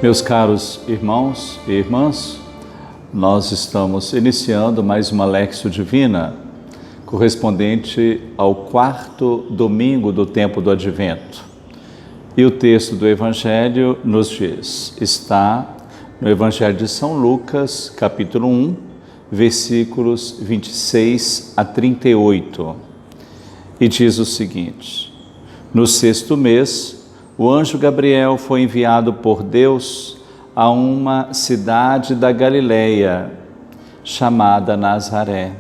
Meus caros irmãos e irmãs, nós estamos iniciando mais uma Léxio Divina, correspondente ao 4º domingo do tempo do Advento. E o texto do Evangelho nos diz, está no Evangelho de São Lucas, capítulo 1, versículos 26 a 38. E diz o seguinte: no 6º mês, o anjo Gabriel foi enviado por Deus a uma cidade da Galileia, chamada Nazaré,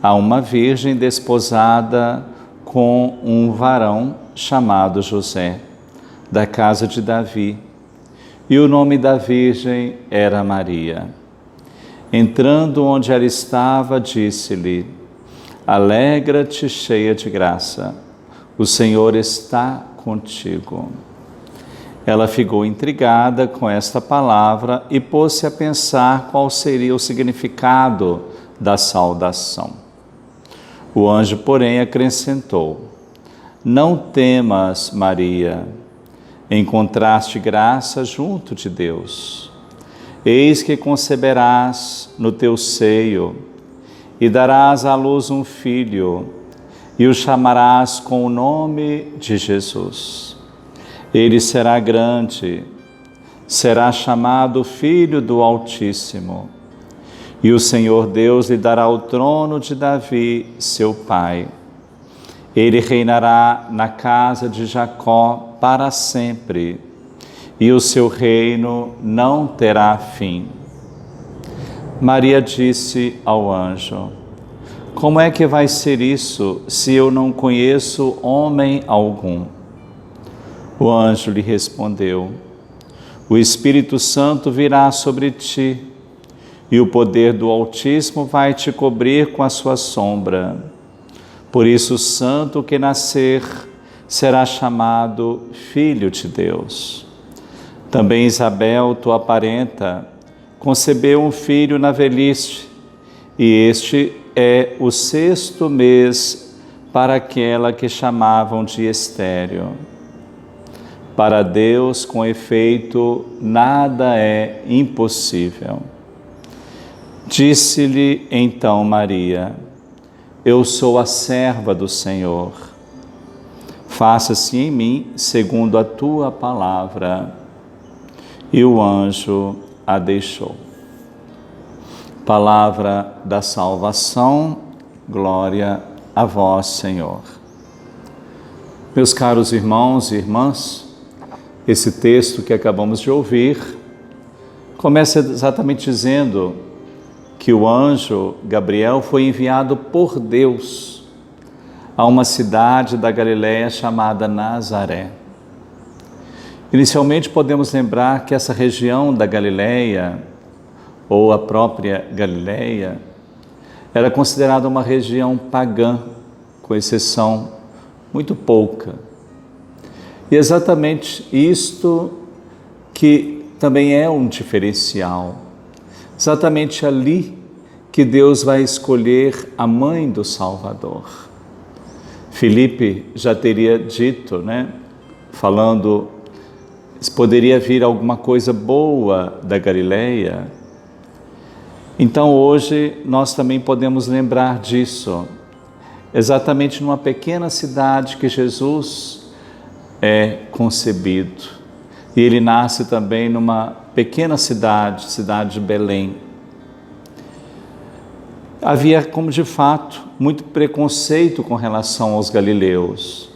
a uma virgem desposada com um varão chamado José, da casa de Davi, e o nome da virgem era Maria. Entrando onde ela estava, disse-lhe: alegra-te, cheia de graça, o Senhor está contigo. Ela ficou intrigada com esta palavra e pôs-se a pensar qual seria o significado da saudação. O anjo, porém, acrescentou: não temas, Maria, encontraste graça junto de Deus. Eis que conceberás no teu seio e darás à luz um filho, e o chamarás com o nome de Jesus. Ele será grande, será chamado Filho do Altíssimo, e o Senhor Deus lhe dará o trono de Davi, seu pai. Ele reinará na casa de Jacó para sempre, e o seu reino não terá fim. Maria disse ao anjo: como é que vai ser isso, se eu não conheço homem algum? O anjo lhe respondeu: o Espírito Santo virá sobre ti, e o poder do Altíssimo vai te cobrir com a sua sombra. Por isso o santo que nascer será chamado Filho de Deus. Também Isabel, tua parenta, concebeu um filho na velhice, e este é o 6º mês para aquela que chamavam de estéril. Para Deus, com efeito, nada é impossível. Disse-lhe então Maria: eu sou a serva do Senhor. Faça-se em mim segundo a tua palavra. E o anjo a deixou. Palavra da salvação, glória a vós, Senhor. Meus caros irmãos e irmãs, esse texto que acabamos de ouvir começa exatamente dizendo que o anjo Gabriel foi enviado por Deus a uma cidade da Galileia chamada Nazaré. Inicialmente podemos lembrar que essa região da Galileia, ou a própria Galileia, era considerada uma região pagã, com exceção muito pouca. E exatamente isto que também é um diferencial. Exatamente ali que Deus vai escolher a mãe do Salvador. Filipe já teria dito, falando, poderia vir alguma coisa boa da Galileia. Então hoje nós também podemos lembrar disso, exatamente numa pequena cidade que Jesus é concebido. E ele nasce também numa pequena cidade de Belém. Havia, como de fato, muito preconceito com relação aos galileus,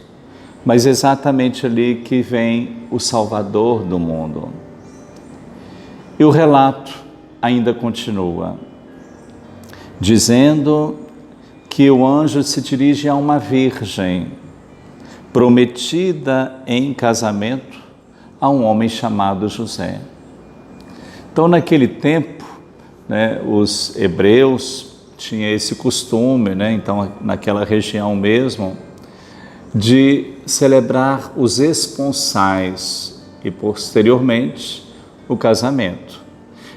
mas exatamente ali que vem o Salvador do mundo. E o relato ainda continua, dizendo que o anjo se dirige a uma virgem prometida em casamento a um homem chamado José. Então, naquele tempo, os hebreus tinham esse costume, então naquela região mesmo, de celebrar os esponsais e posteriormente o casamento.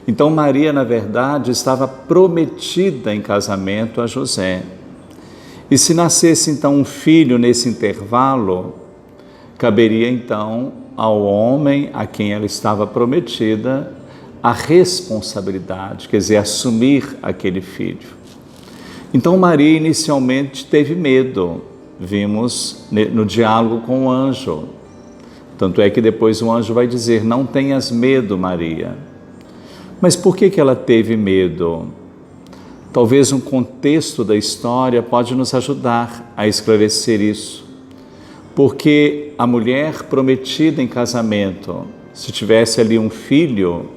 Então Maria, na verdade, estava prometida em casamento a José. E se nascesse então um filho nesse intervalo, caberia então ao homem a quem ela estava prometida a responsabilidade, quer dizer, assumir aquele filho. Então Maria inicialmente teve medo, vimos no diálogo com o anjo. Tanto é que depois o anjo vai dizer: não tenhas medo, Maria. Mas por que ela teve medo? Talvez um contexto da história pode nos ajudar a esclarecer isso. Porque a mulher prometida em casamento, se tivesse ali um filho,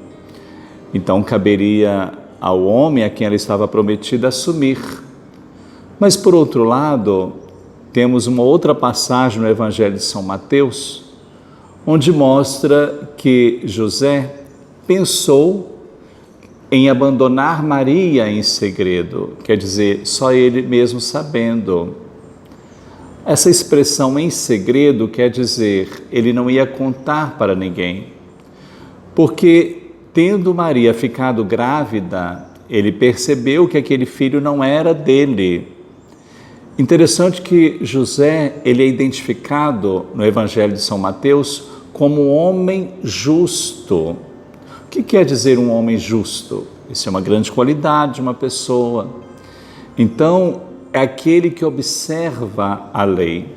então caberia ao homem a quem ela estava prometida assumir. Mas por outro lado, temos uma outra passagem no Evangelho de São Mateus, onde mostra que José pensou em abandonar Maria em segredo, quer dizer, só ele mesmo sabendo. Essa expressão em segredo quer dizer, ele não ia contar para ninguém, porque tendo Maria ficado grávida, ele percebeu que aquele filho não era dele. Interessante que José, ele é identificado no Evangelho de São Mateus como um homem justo. O que quer dizer um homem justo? Isso é uma grande qualidade de uma pessoa. Então, é aquele que observa a lei.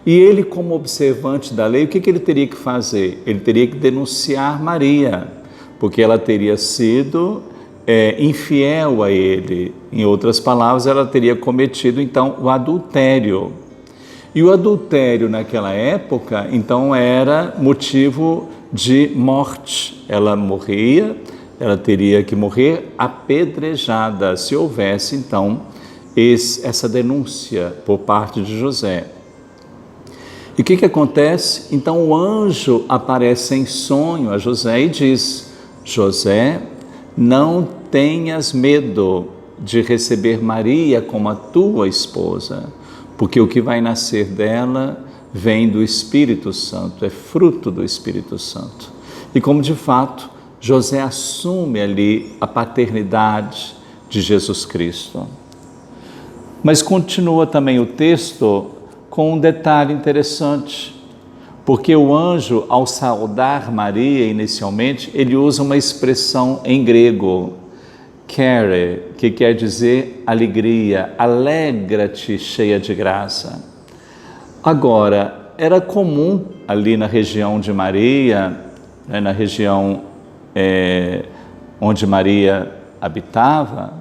E ele, como observante da lei, o que ele teria que fazer? Ele teria que denunciar Maria, porque ela teria sido infiel a ele. Em outras palavras, ela teria cometido, então, o adultério. E o adultério naquela época, então, era motivo de morte. Ela morria, ela teria que morrer apedrejada, se houvesse, então, essa denúncia por parte de José. E o que acontece? Então, o anjo aparece em sonho a José e diz: José, não tenhas medo de receber Maria como a tua esposa, porque o que vai nascer dela vem do Espírito Santo, é fruto do Espírito Santo. E como de fato José assume ali a paternidade de Jesus Cristo. Mas continua também o texto com um detalhe interessante, porque o anjo, ao saudar Maria inicialmente, ele usa uma expressão em grego, "kere", que quer dizer alegria, alegra-te, cheia de graça. Agora, era comum ali na região de Maria, na região onde Maria habitava,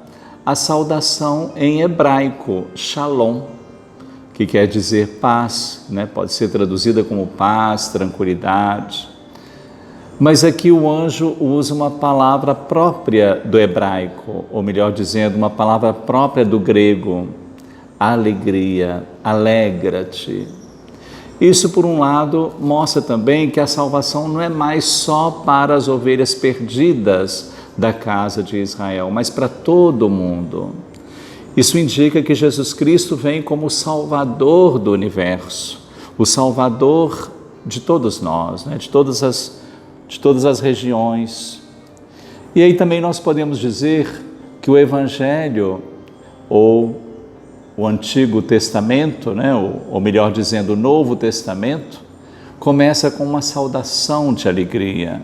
a saudação em hebraico, shalom, que quer dizer paz, pode ser traduzida como paz, tranquilidade. Mas aqui o anjo usa uma palavra própria do hebraico, ou melhor dizendo, uma palavra própria do grego, alegria, alegra-te. Isso, por um lado, mostra também que a salvação não é mais só para as ovelhas perdidas da casa de Israel, mas para todo mundo. Isso indica que Jesus Cristo vem como o Salvador do universo, o Salvador de todos nós, de todas as regiões. E aí também nós podemos dizer que o Evangelho, ou o Antigo Testamento, ou melhor dizendo, o Novo Testamento, começa com uma saudação de alegria.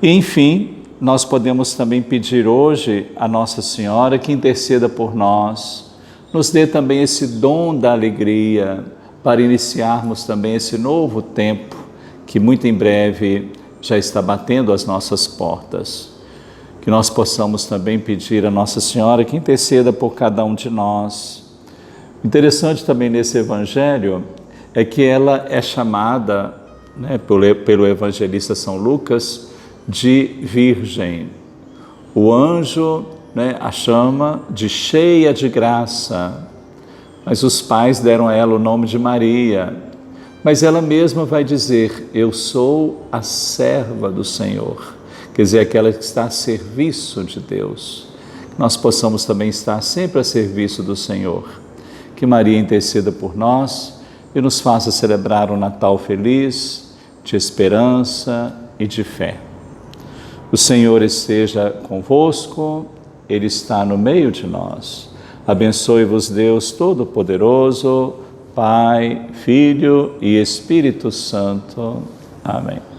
E, enfim, nós podemos também pedir hoje a Nossa Senhora que interceda por nós, nos dê também esse dom da alegria para iniciarmos também esse novo tempo que muito em breve já está batendo às nossas portas. Que nós possamos também pedir a Nossa Senhora que interceda por cada um de nós. Interessante também nesse Evangelho é que ela é chamada, pelo evangelista São Lucas, de virgem. O anjo a chama de cheia de graça, mas os pais deram a ela o nome de Maria. Mas ela mesma vai dizer: eu sou a serva do Senhor. Quer dizer, aquela que está a serviço de Deus. Que nós possamos também estar sempre a serviço do Senhor. Que Maria interceda por nós e nos faça celebrar um Natal feliz, de esperança e de fé. O Senhor esteja convosco, Ele está no meio de nós. Abençoe-vos Deus Todo-Poderoso, Pai, Filho e Espírito Santo. Amém.